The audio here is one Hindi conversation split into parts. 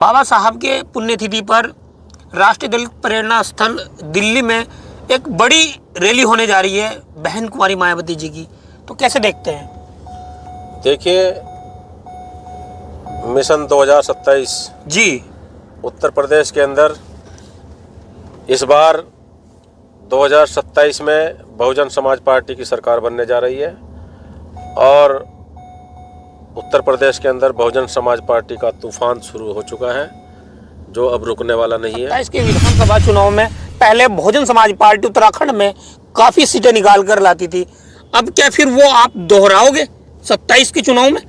बाबा साहब के पुण्यतिथि पर राष्ट्रीय दलित प्रेरणा स्थल दिल्ली में एक बड़ी रैली होने जा रही है बहन कुमारी मायावती जी की, तो कैसे देखते हैं? देखिए, मिशन 2027 जी उत्तर प्रदेश के अंदर इस बार 2027 में बहुजन समाज पार्टी की सरकार बनने जा रही है और उत्तर प्रदेश के अंदर बहुजन समाज पार्टी का तूफान शुरू हो चुका है जो अब रुकने वाला नहीं है। इसके विधानसभा चुनाव में पहले बहुजन समाज पार्टी उत्तराखंड में काफ़ी सीटें निकाल कर लाती थी, अब क्या फिर वो आप दोहराओगे 27 के चुनाव में?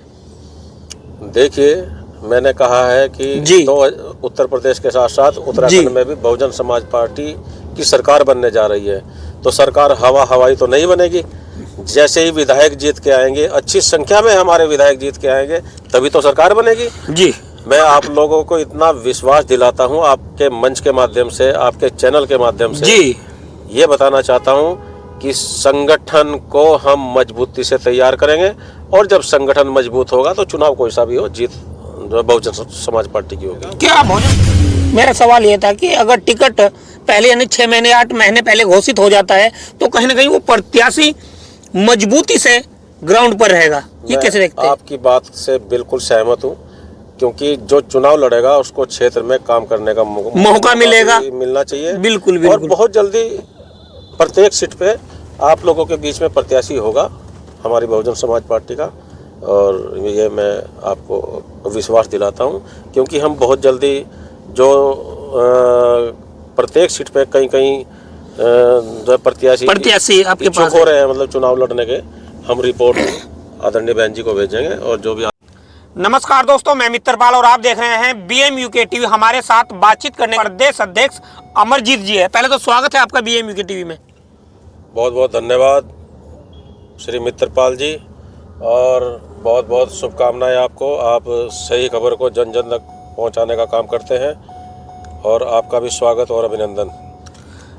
देखिए, मैंने कहा है कि तो उत्तर प्रदेश के साथ साथ उत्तराखंड में भी बहुजन समाज पार्टी की सरकार बनने जा रही है, तो सरकार हवाई तो नहीं बनेगी। जैसे ही विधायक जीत के आएंगे, अच्छी संख्या में हमारे विधायक जीत के आएंगे, तभी तो सरकार बनेगी। जी, मैं आप लोगों को इतना विश्वास दिलाता हूं, आपके मंच के माध्यम से, आपके चैनल के माध्यम से जी ये बताना चाहता हूं कि संगठन को हम मजबूती से तैयार करेंगे और जब संगठन मजबूत होगा तो चुनाव कोई सा भी हो, जीत बहुजन समाज पार्टी की होगी। क्या बहुजन, मेरा सवाल ये था कि अगर टिकट पहले यानी 6 महीने 8 महीने पहले घोषित हो जाता है तो कहीं ना कहीं वो प्रत्याशी मजबूती से ग्राउंड पर रहेगा, ये कैसे देखते हैं? आपकी बात से बिल्कुल सहमत हूँ, क्योंकि जो चुनाव लड़ेगा उसको क्षेत्र में काम करने का मौका मिलना चाहिए। बिल्कुल। और बहुत जल्दी प्रत्येक सीट पे आप लोगों के बीच में प्रत्याशी होगा हमारी बहुजन समाज पार्टी का, और ये मैं आपको विश्वास दिलाता हूँ, क्योंकि हम बहुत जल्दी जो प्रत्येक सीट पे कहीं जो प्रत्याशी आपके पास हो रहे हैं, मतलब चुनाव लड़ने के, हम रिपोर्ट आदरणीय बहन जी को भेजेंगे। और जो भी नमस्कार दोस्तों, मैं मित्रपाल और आप देख रहे हैं BMUK टीवी। हमारे साथ बातचीत करने प्रदेश अध्यक्ष अमरजीत जी है। पहले तो स्वागत है आपका BMUK टीवी में। बहुत बहुत धन्यवाद श्री मित्रपाल जी, और बहुत बहुत शुभकामनाएं आपको। आप सही खबर को जन जन तक पहुंचाने का काम करते हैं, और आपका भी स्वागत और अभिनंदन।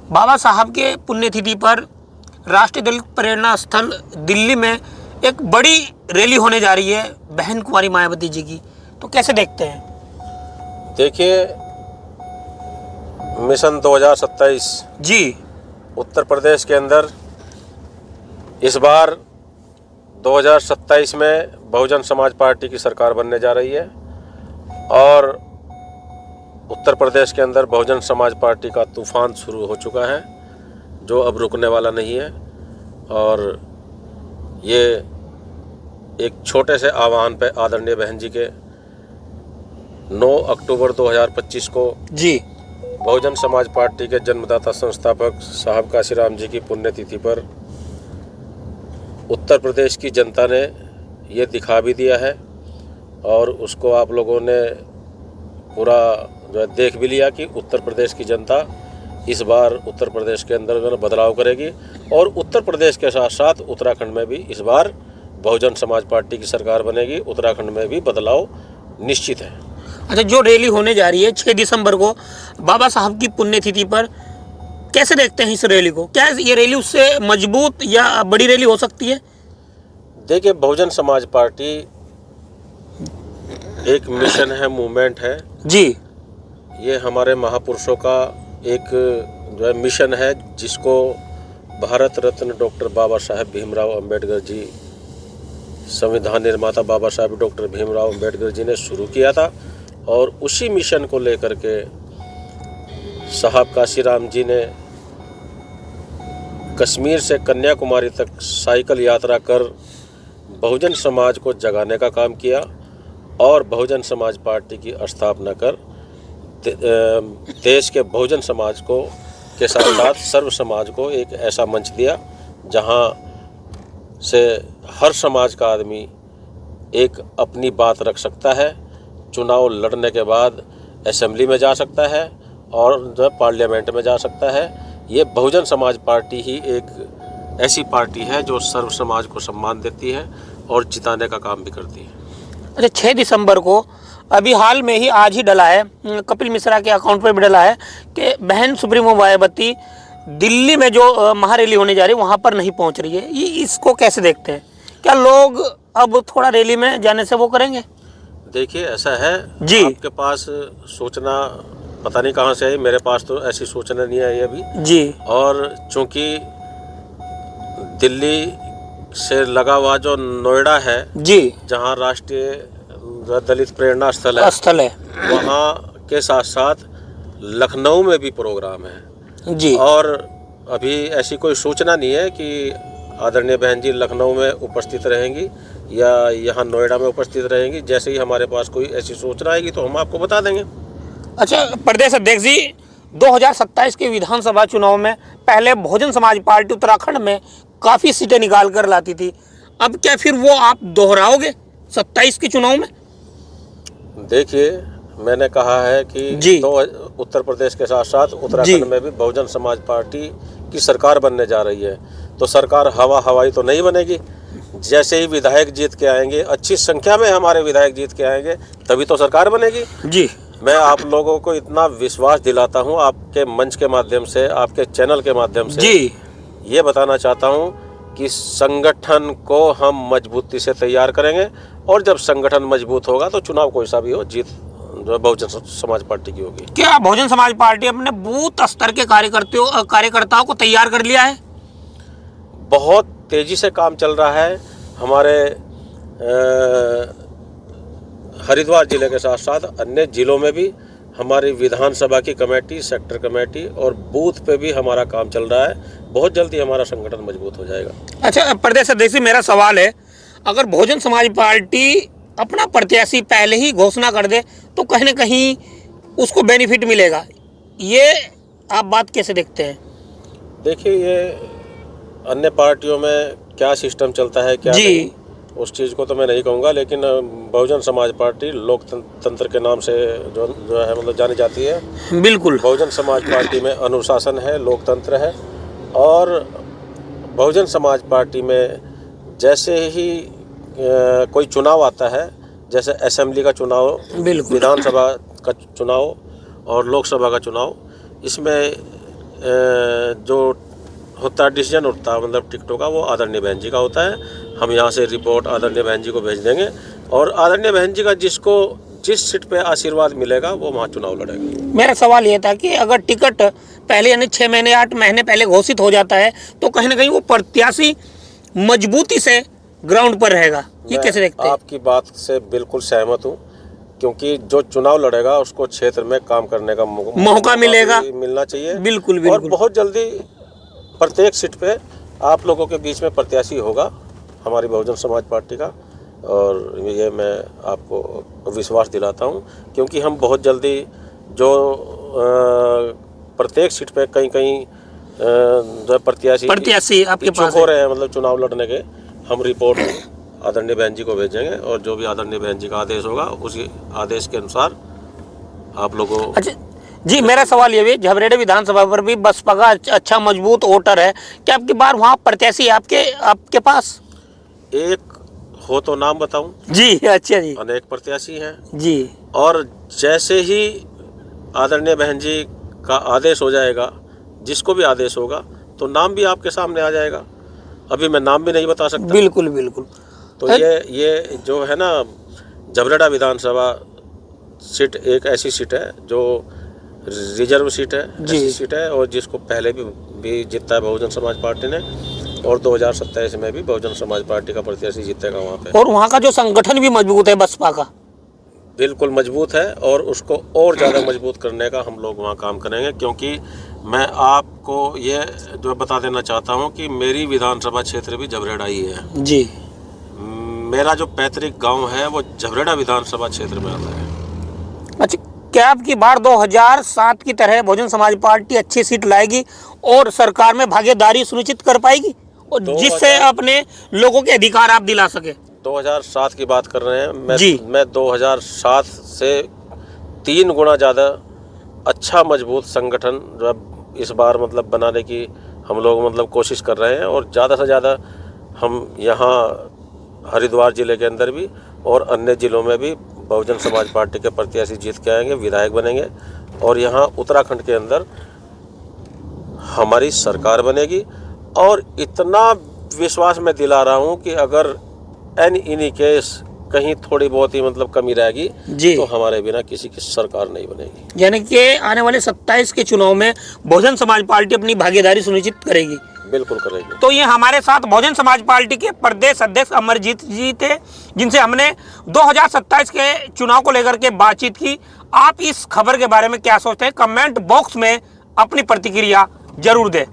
बाबा साहब के पुण्यतिथि पर राष्ट्रीय दलित प्रेरणा स्थल दिल्ली में एक बड़ी रैली होने जा रही है बहन कुमारी मायावती जी की, तो कैसे देखते हैं? देखिए, मिशन 2027 जी उत्तर प्रदेश के अंदर इस बार 2027 में बहुजन समाज पार्टी की सरकार बनने जा रही है और उत्तर प्रदेश के अंदर बहुजन समाज पार्टी का तूफान शुरू हो चुका है जो अब रुकने वाला नहीं है। और ये एक छोटे से आह्वान पे आदरणीय बहन जी के 9 अक्टूबर 2025 को जी बहुजन समाज पार्टी के जन्मदाता संस्थापक साहब काशीराम जी की पुण्यतिथि पर उत्तर प्रदेश की जनता ने ये दिखा भी दिया है, और उसको आप लोगों ने पूरा जो है देख भी लिया कि उत्तर प्रदेश की जनता इस बार उत्तर प्रदेश के अंदर जो है बदलाव करेगी, और उत्तर प्रदेश के साथ साथ उत्तराखंड में भी इस बार बहुजन समाज पार्टी की सरकार बनेगी। उत्तराखंड में भी बदलाव निश्चित है। अच्छा, जो रैली होने जा रही है 6 दिसंबर को बाबा साहब की पुण्यतिथि पर, कैसे देखते हैं इस रैली को? क्या ये रैली उससे मजबूत या बड़ी रैली हो सकती है? देखिए, बहुजन समाज पार्टी एक मिशन है, मूवमेंट है जी। ये हमारे महापुरुषों का एक जो है मिशन है, जिसको भारत रत्न डॉक्टर बाबा साहेब भीमराव अंबेडकर जी, संविधान निर्माता बाबा साहेब डॉक्टर भीमराव अंबेडकर जी ने शुरू किया था, और उसी मिशन को लेकर के साहब काशीराम जी ने कश्मीर से कन्याकुमारी तक साइकिल यात्रा कर बहुजन समाज को जगाने का काम किया, और बहुजन समाज पार्टी की स्थापना कर देश के बहुजन समाज को के साथ साथ सर्व समाज को एक ऐसा मंच दिया जहां से हर समाज का आदमी एक अपनी बात रख सकता है, चुनाव लड़ने के बाद असेंबली में जा सकता है और जो पार्लियामेंट में जा सकता है। ये बहुजन समाज पार्टी ही एक ऐसी पार्टी है जो सर्व समाज को सम्मान देती है और जिताने का काम भी करती है। अच्छा, 6 दिसंबर को अभी हाल में ही आज ही डला है, कपिल मिश्रा के अकाउंट पर भी डला है कि बहन सुप्रीमो मायावती दिल्ली में जो महारैली होने जा रही है वहाँ पर नहीं पहुँच रही है। ये इसको कैसे देखते हैं? क्या लोग अब थोड़ा रैली में जाने से वो करेंगे? देखिए ऐसा है जी। आपके पास सूचना पता नहीं कहाँ से आई, मेरे पास तो ऐसी सूचना नहीं आई अभी। जी और चूंकि दिल्ली से लगा हुआ जो नोएडा है, जी जहाँ राष्ट्रीय दलित प्रेरणा स्थल है, वहाँ के साथ साथ लखनऊ में भी प्रोग्राम है जी। और अभी ऐसी कोई सूचना नहीं है कि आदरणीय बहन जी लखनऊ में उपस्थित रहेंगी या यहाँ नोएडा में उपस्थित रहेंगी। जैसे ही हमारे पास कोई ऐसी सूचना आएगी तो हम आपको बता देंगे। अच्छा प्रदेश अध्यक्ष जी, 2027 के विधानसभा चुनाव में पहले बहुजन समाज पार्टी उत्तराखंड में काफ़ी सीटें निकाल कर लाती थी, अब क्या फिर वो आप दोहराओगे 27 के चुनाव में? देखिए मैंने कहा है कि जी। तो उत्तर प्रदेश के साथ साथ उत्तराखंड में भी बहुजन समाज पार्टी की सरकार बनने जा रही है। तो सरकार हवाई तो नहीं बनेगी। जैसे ही विधायक जीत के आएंगे, अच्छी संख्या में हमारे विधायक जीत के आएंगे, तभी तो सरकार बनेगी। जी मैं आप लोगों को इतना विश्वास दिलाता हूं, आपके मंच के माध्यम से, आपके चैनल के माध्यम से जी ये बताना चाहता हूं कि संगठन को हम मजबूती से तैयार करेंगे और जब संगठन मजबूत होगा तो चुनाव कोई सा भी हो, जीत जो बहुजन समाज पार्टी की होगी। क्या बहुजन समाज पार्टी अपने बूथ स्तर के कार्यकर्ताओं को तैयार कर लिया है? बहुत तेजी से काम चल रहा है। हमारे हरिद्वार जिले के साथ साथ अन्य जिलों में भी हमारी विधानसभा की कमेटी, सेक्टर कमेटी और बूथ पे भी हमारा काम चल रहा है। बहुत जल्दी हमारा संगठन मजबूत हो जाएगा। अच्छा प्रदेश अध्यक्ष जी, मेरा सवाल है, अगर बहुजन समाज पार्टी अपना प्रत्याशी पहले ही घोषणा कर दे तो कहीं ना कहीं उसको बेनिफिट मिलेगा, ये आप बात कैसे देखते हैं? देखिए ये अन्य पार्टियों में क्या सिस्टम चलता है क्या नहीं, उस चीज़ को तो मैं नहीं कहूँगा, लेकिन बहुजन समाज पार्टी लोकतंत्र के नाम से जो है मतलब जानी जाती है। बिल्कुल। बहुजन समाज पार्टी में अनुशासन है, लोकतंत्र है और बहुजन समाज पार्टी में जैसे ही कोई चुनाव आता है, जैसे असेंबली का चुनाव, विधानसभा का चुनाव और लोकसभा का चुनाव, इसमें जो होता है डिसीजन उठता है मतलब टिकटों का, वो आदरणीय बहन जी का होता है। हम यहाँ से रिपोर्ट आदरणीय बहन जी को भेज देंगे और आदरणीय बहन जी का जिसको जिस सीट पे आशीर्वाद मिलेगा वो वहाँ चुनाव लड़ेगा। मेरा सवाल ये था कि अगर टिकट पहले यानी 6 महीने 8 महीने पहले घोषित हो जाता है तो कहीं ना कहीं वो प्रत्याशी मजबूती से ग्राउंड पर रहेगा, ये कैसे देखते हैं? आपकी बात से बिल्कुल सहमत हूँ, क्योंकि जो चुनाव लड़ेगा उसको क्षेत्र में काम करने का मौका मिलना चाहिए। बिल्कुल और बहुत जल्दी प्रत्येक सीट पे आप लोगों के बीच में प्रत्याशी होगा हमारी बहुजन समाज पार्टी का, और ये मैं आपको विश्वास दिलाता हूँ, क्योंकि हम बहुत जल्दी जो प्रत्येक सीट पे कहीं जो प्रत्याशी आपके पास हो रहे हैं मतलब चुनाव लड़ने के, हम रिपोर्ट आदरणीय बहन जी को भेजेंगे और जो भी आदरणीय बहन जी का आदेश होगा उसी आदेश के अनुसार आप लोगों। अच्छा जी, मेरा सवाल ये भी, झबरेड़ा विधानसभा पर भी बसपा का अच्छा मजबूत वोटर है, क्या आपकी बार वहाँ प्रत्याशी आपके पास एक हो तो नाम बताऊं? जी अच्छा जी, अनेक प्रत्याशी हैं जी, और जैसे ही आदरणीय बहन जी का आदेश हो जाएगा, जिसको भी आदेश होगा तो नाम भी आपके सामने आ जाएगा। अभी मैं नाम भी नहीं बता सकता। बिल्कुल बिल्कुल। तो ये जो है ना, झबरेड़ा विधानसभा सीट एक ऐसी सीट है जो रिजर्व सीट है, ऐसी सीट है और जिसको पहले भी जीता है बहुजन समाज पार्टी ने, और 2027 में भी बहुजन समाज पार्टी का प्रत्याशी जीतेगा वहाँ पे। और वहाँ का जो संगठन भी मजबूत है बसपा का, बिल्कुल मजबूत है और उसको और ज़्यादा मजबूत करने का हम लोग वहाँ काम करेंगे। क्योंकि मैं आपको ये जो बता देना चाहता हूँ कि मेरी विधानसभा क्षेत्र भी झबरेड़ा ही है जी। मेरा जो पैतृक गांव है वो झबरेड़ा विधानसभा क्षेत्र में आता है। अच्छा, क्या आपकी बार 2007 की तरह बहुजन समाज पार्टी अच्छी सीट लाएगी और सरकार में भागीदारी सुनिश्चित कर पाएगी और जिससे अपने लोगों के अधिकार आप दिला सके? 2007 की बात कर रहे हैं मैं 2007 से 3 गुना ज़्यादा अच्छा मजबूत संगठन जो इस बार मतलब बनाने की हम लोग मतलब कोशिश कर रहे हैं और ज़्यादा से ज़्यादा हम यहाँ हरिद्वार जिले के अंदर भी और अन्य जिलों में भी बहुजन समाज पार्टी के प्रत्याशी जीत के आएंगे, विधायक बनेंगे और यहाँ उत्तराखंड के अंदर हमारी सरकार बनेगी। और इतना विश्वास मैं दिला रहा हूँ कि अगर एनी केस कहीं थोड़ी बहुत ही मतलब कमी रहेगी जी। तो हमारे बिना किसी की सरकार नहीं बनेगी। यानी कि आने वाले 27 के चुनाव में बहुजन समाज पार्टी अपनी भागीदारी सुनिश्चित करेगी। बिल्कुल करेगी। तो ये हमारे साथ बहुजन समाज पार्टी के प्रदेश अध्यक्ष अमरजीत जी थे, जिनसे हमने 2027 के चुनाव को लेकर के बातचीत की। आप इस खबर के बारे में क्या सोचते हैं, कमेंट बॉक्स में अपनी प्रतिक्रिया जरूर दें।